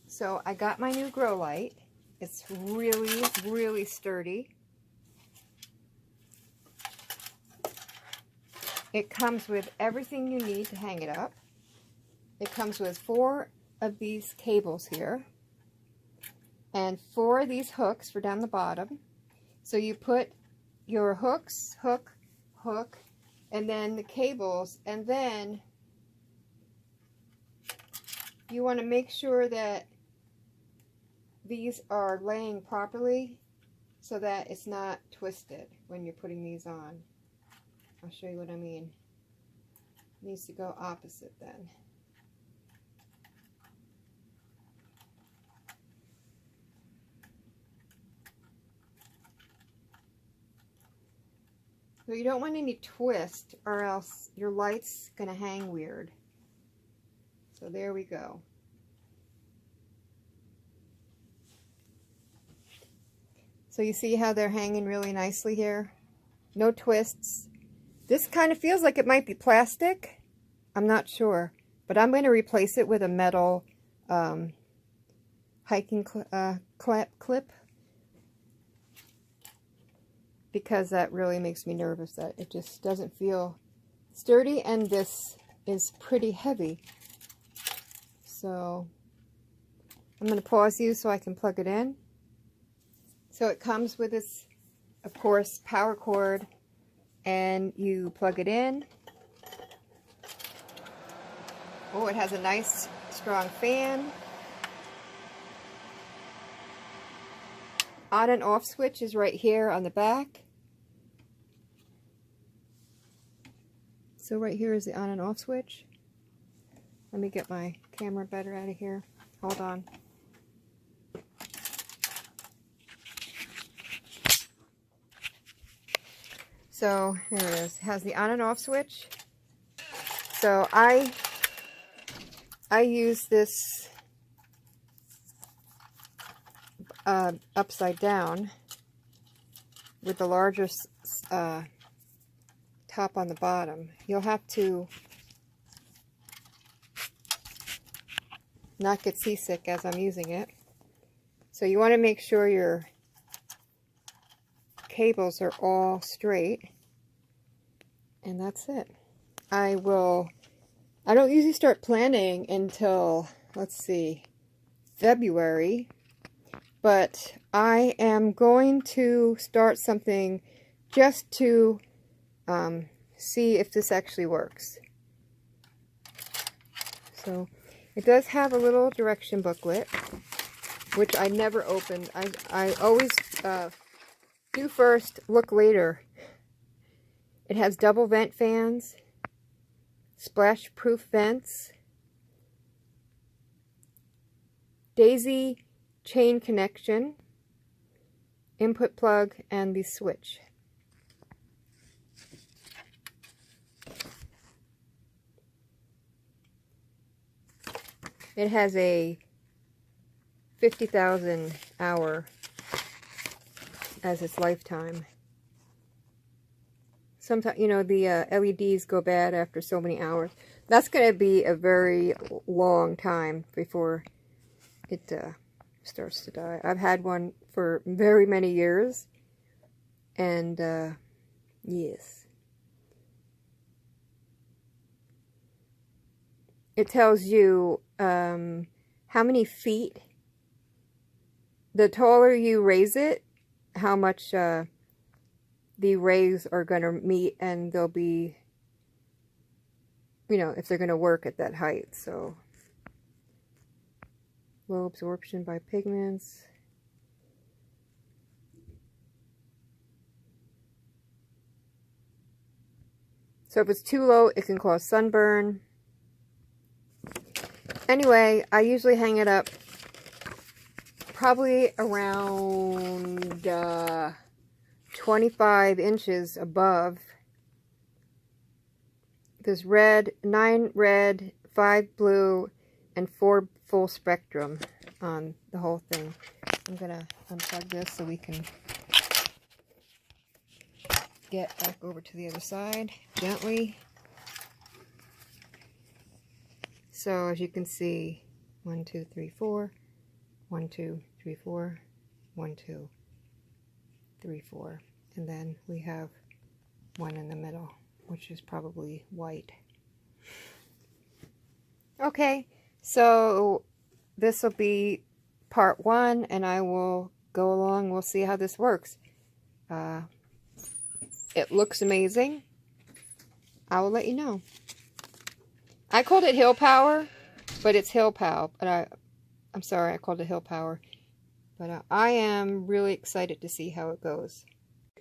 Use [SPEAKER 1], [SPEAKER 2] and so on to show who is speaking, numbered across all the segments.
[SPEAKER 1] So I got my new grow light. It's really, really sturdy. It comes with everything you need to hang it up. It comes with 4 of these cables here and 4 of these hooks for down the bottom. So you put your hooks, hook, and then the cables, and then you want to make sure that these are laying properly so that it's not twisted when you're putting these on. I'll show you what I mean. It needs to go opposite then. So you don't want any twist or else your light's going to hang weird. So there we go. So you see how they're hanging really nicely here? No twists. This kind of feels like it might be plastic. I'm not sure. But I'm going to replace it with a metal hiking clip. Because that really makes me nervous that it just doesn't feel sturdy, and this is pretty heavy. So I'm going to pause you so I can plug it in. So it comes with this, of course, power cord, and you plug it in. Oh, it has a nice strong fan. On and off switch is right here on the back. So right here is the on and off switch. Let me get my camera better out of here. Hold on. So here it is. It has the on and off switch. So I use this upside down with the larger top on the bottom. You'll have to not get seasick as I'm using it. So you want to make sure your cables are all straight, and that's it. I don't usually start planning until, let's see, February. But I am going to start something just to see if this actually works. So it does have a little direction booklet, which I never opened. I always do first, look later. It has double vent fans, splash-proof vents, daisy chain connection, input plug, and the switch. It has a 50,000 hour as its lifetime. Sometimes, you know, the LEDs go bad after so many hours. That's going to be a very long time before it starts to die. I've had one for very many years, and yes, it tells you how many feet. The taller you raise it, how much the rays are going to meet, and they'll be, you know, if they're going to work at that height. So low absorption by pigments. So if it's too low, it can cause sunburn. Anyway, I usually hang it up probably around 25 inches above. There's red, 9 red, 5 blue, and 4 full spectrum on the whole thing. I'm gonna unplug this so we can get back over to the other side gently. So as you can see, 1, 2, 3, 4, 1, 2, 3, 4, 1, 2, 3, 4. And then we have one in the middle, which is probably white. Okay, so this will be part 1, and I will go along. We'll see how this works. It looks amazing. I will let you know. I called it HillPow, but it's HillPow. But I'm sorry, I called it HillPow. But I am really excited to see how it goes.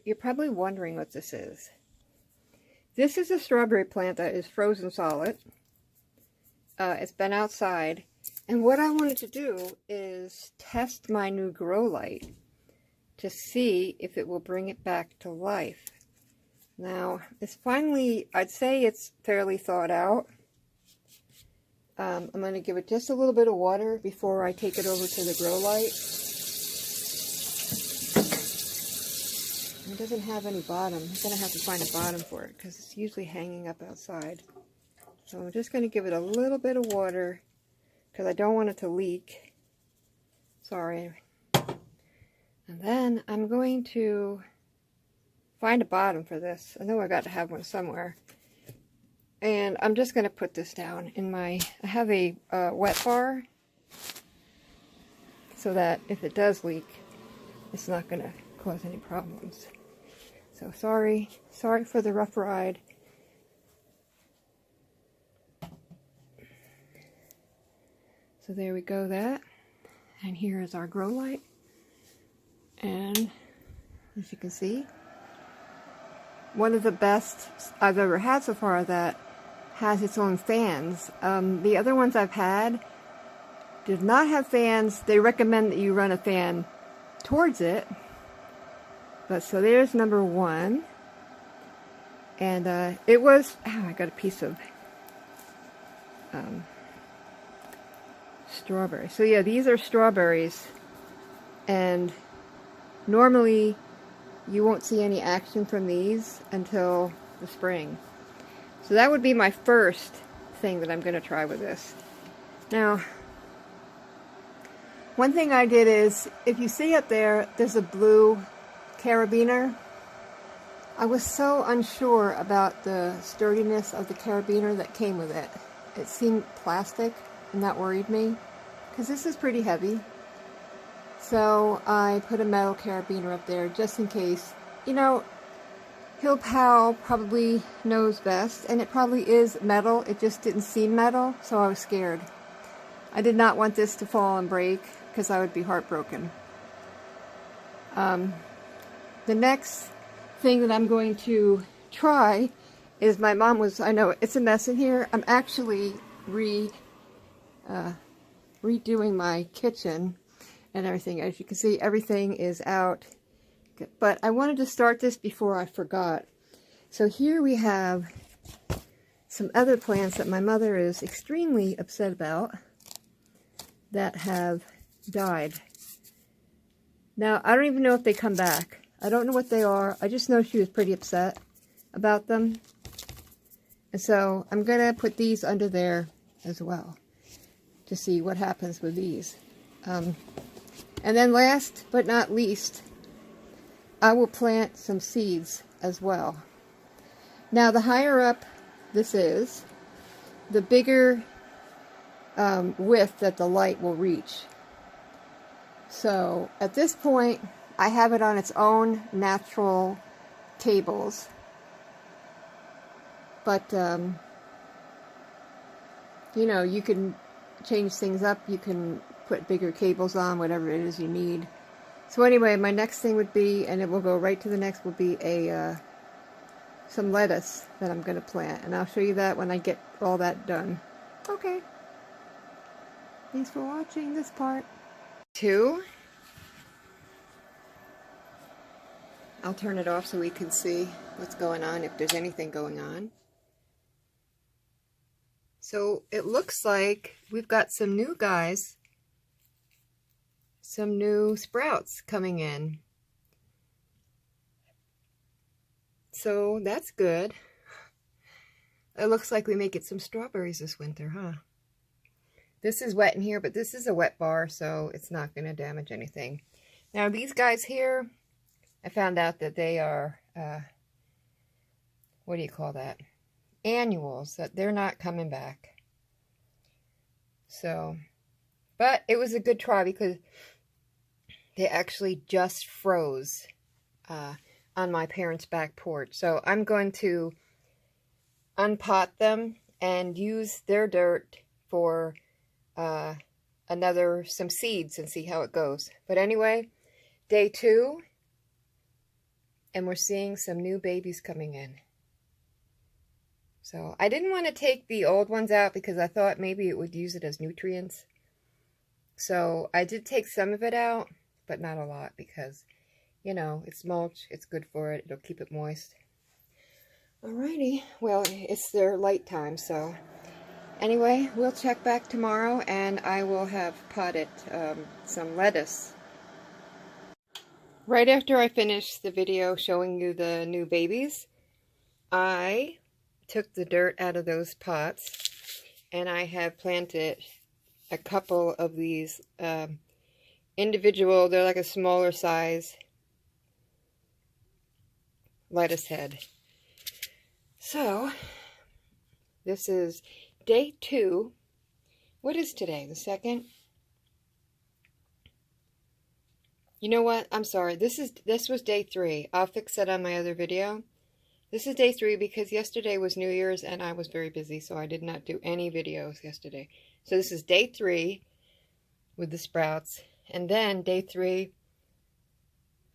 [SPEAKER 1] You're probably wondering what this is. This is a strawberry plant that is frozen solid. It's been outside. And what I wanted to do is test my new grow light to see if it will bring it back to life. Now, it's finally, I'd say it's fairly thawed out. I'm going to give it just a little bit of water before I take it over to the grow light. It doesn't have any bottom. I'm going to have to find a bottom for it because it's usually hanging up outside. So I'm just going to give it a little bit of water because I don't want it to leak. Sorry. And then I'm going to find a bottom for this. I know I got to have one somewhere. And I'm just going to put this down in my, I have a wet bar so that if it does leak, it's not going to cause any problems. So sorry for the rough ride. So there we go, that. And here is our grow light. And as you can see, one of the best I've ever had so far that has its own fans. The other ones I've had did not have fans. They recommend that you run a fan towards it. But so there's number 1. And it was, I got a piece of strawberry. So yeah, these are strawberries. And normally you won't see any action from these until the spring. So that would be my first thing that I'm going to try with this. Now, one thing I did is, if you see up there, there's a blue carabiner. I was so unsure about the sturdiness of the carabiner that came with it. It seemed plastic, and that worried me, because this is pretty heavy. So I put a metal carabiner up there just in case. You know, HillPow probably knows best, and it probably is metal. It just didn't seem metal, so I was scared. I did not want this to fall and break, because I would be heartbroken. The next thing that I'm going to try is, my mom was, I know it's a mess in here. I'm actually redoing my kitchen and everything. As you can see, everything is out. But I wanted to start this before I forgot. So here we have some other plants that my mother is extremely upset about that have died. Now, I don't even know if they come back. I don't know what they are. I just know she was pretty upset about them. And so I'm going to put these under there as well to see what happens with these. And then last but not least, I will plant some seeds as well. Now, the higher up this is, the bigger width that the light will reach. So at this point, I have it on its own natural cables. But, you know, you can change things up. You can put bigger cables on, whatever it is you need. So anyway, my next thing would be, and it will go right to the next, will be some lettuce that I'm going to plant. And I'll show you that when I get all that done. Okay. Thanks for watching this part. 2. I'll turn it off so we can see what's going on, if there's anything going on. So it looks like we've got some new guys, some new sprouts coming in. So that's good. It looks like we may get some strawberries this winter, huh? This is wet in here, but this is a wet bar, so it's not going to damage anything. Now, these guys here, I found out that they are, what do you call that? Annuals, that they're not coming back. So, but it was a good try because they actually just froze on my parents' back porch. So I'm going to unpot them and use their dirt for some seeds and see how it goes. But anyway, day 2, and we're seeing some new babies coming in. So I didn't want to take the old ones out because I thought maybe it would use it as nutrients. So I did take some of it out, but not a lot because, you know, it's mulch, it's good for it, it'll keep it moist. Alrighty, well, it's their light time, so anyway, we'll check back tomorrow and I will have potted some lettuce. Right after I finished the video showing you the new babies, I took the dirt out of those pots and I have planted a couple of these individual, they're like a smaller size lettuce head. So, this is day 2. What is today? The 2nd? You know what? I'm sorry. This was day 3. I'll fix that on my other video. This is day 3 because yesterday was New Year's and I was very busy, so I did not do any videos yesterday. So this is day 3 with the sprouts. And then day 3,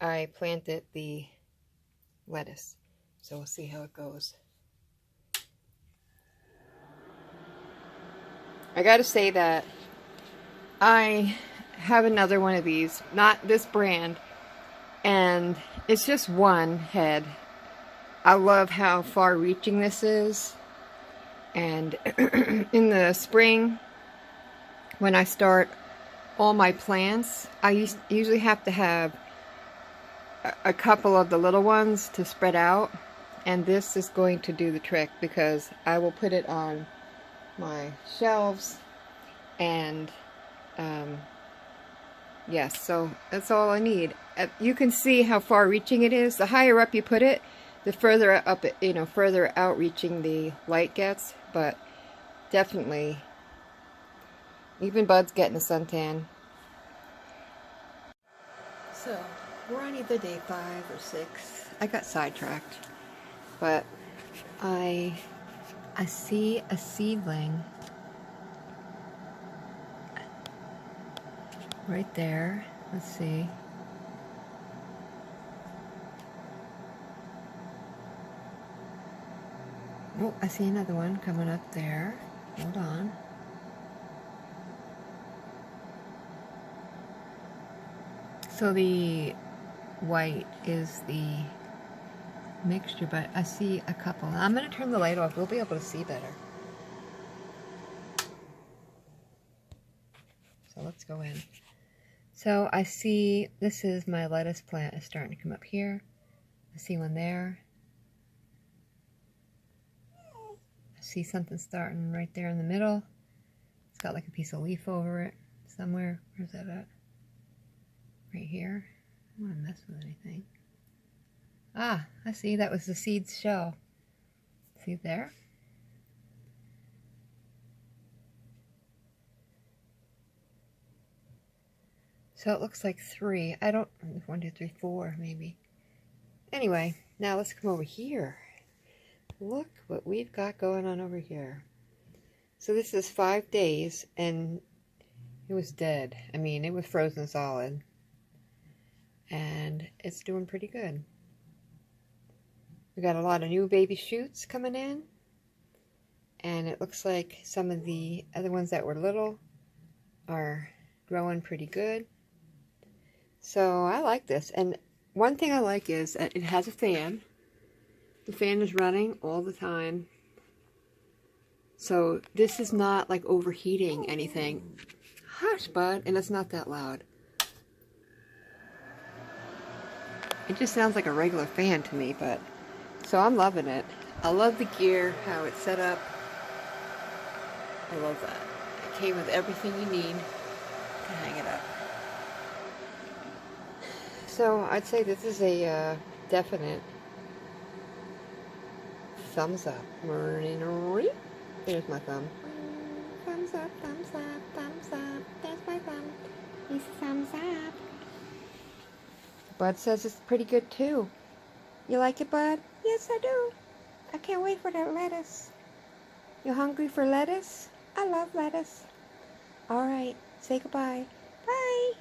[SPEAKER 1] I planted the lettuce. So we'll see how it goes. I gotta say that I have another one of these, not this brand, and it's just one head. I love how far-reaching this is, and in the spring, when I start all my plants, I usually have to have a couple of the little ones to spread out, and this is going to do the trick because I will put it on my shelves, and yes, so that's all I need. You can see how far-reaching it is. The higher up you put it, the further up it, you know, further outreaching the light gets, but definitely, even Bud's getting a suntan. So, we're on either day 5 or 6. I got sidetracked, but I see a seedling right there. Let's see. Oh, I see another one coming up there. Hold on. So the white is the mixture, but I see a couple. I'm going to turn the light off. We'll be able to see better. So let's go in. So I see, this is my lettuce plant is starting to come up here. I see one there. I see something starting right there in the middle. It's got like a piece of leaf over it somewhere. Where's that at? Right here. I don't want to mess with anything. Ah, I see. That was the seed's shell. See there? So it looks like 3. I don't... 1, 2, 3, 4 maybe. Anyway, now let's come over here. Look what we've got going on over here. So this is 5 days, and it was dead. I mean, it was frozen solid. And it's doing pretty good. We got a lot of new baby shoots coming in. And it looks like some of the other ones that were little are growing pretty good. So I like this. And one thing I like is that it has a fan. The fan is running all the time. So this is not like overheating anything. Hush, bud. And it's not that loud. It just sounds like a regular fan to me, but so I'm loving it. I love the gear, how it's set up. I love that. came with everything you need to hang it up. So I'd say this is a definite thumbs up. There's my thumb. Thumbs up, thumbs up, thumbs up. There's my thumb. He's thumbs up. Bud says it's pretty good too. You like it, Bud? Yes, I do. I can't wait for that lettuce. You hungry for lettuce? I love lettuce. All right, say goodbye. Bye.